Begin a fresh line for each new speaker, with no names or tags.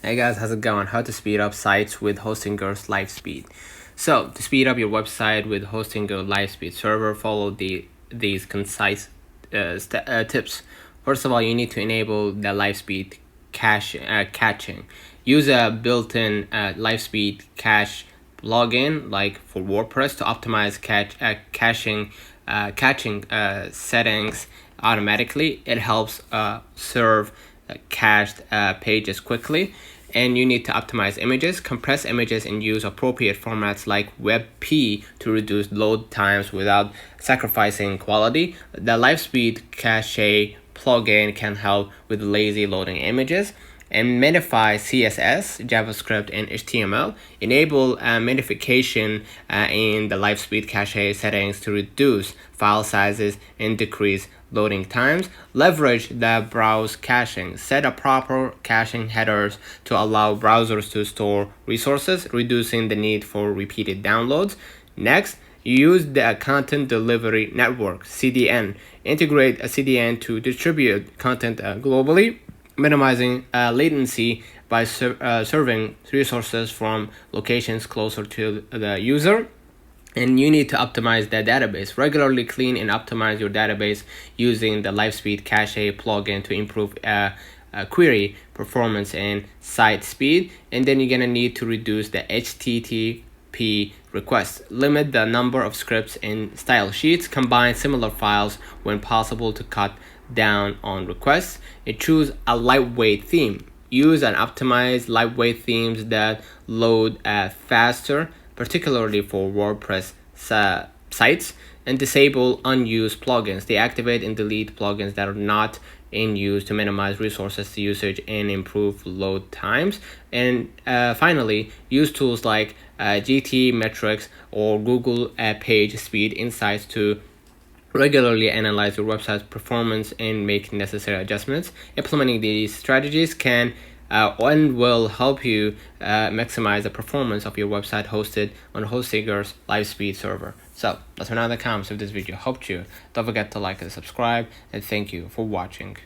Hey guys, how's it going? How to speed up sites with Hostinger's live speed. So to speed up your website with Hostinger live speed server, follow these concise tips. First of all, you need to enable the live speed caching. Use a built-in live speed cache plugin like for WordPress to optimize caching settings automatically. It helps serve cached pages quickly. And you need to optimize images, compress images, and use appropriate formats like WebP to reduce load times without sacrificing quality. The LiveSpeed Cache plugin can help with lazy loading images. And minify CSS, JavaScript, and HTML. Enable minification in the LiveSpeed cache settings to reduce file sizes and decrease loading times. Leverage the browse caching. Set up proper caching headers to allow browsers to store resources, reducing the need for repeated downloads. Next, use the Content Delivery Network, CDN. Integrate a CDN to distribute content globally, minimizing latency by serving resources from locations closer to the user. And you need to optimize the database. Regularly clean and optimize your database using the LiveSpeed Cache plugin to improve query performance and site speed. And then you're gonna need to reduce the HTTP requests. Limit the number of scripts in style sheets. Combine similar files when possible to cut down on requests. And choose a lightweight theme. Use and optimize lightweight themes that load faster, particularly for WordPress sites. And disable unused plugins. Deactivate and delete plugins that are not in use to minimize resources usage and improve load times. And finally, use tools like GTmetrix or Google Page Speed Insights to regularly analyze your website's performance and make necessary adjustments. Implementing these strategies can and will help you maximize the performance of your website hosted on Hostinger's live speed server. So let's know in the comments if this video helped you. Don't forget to like and subscribe, and thank you for watching.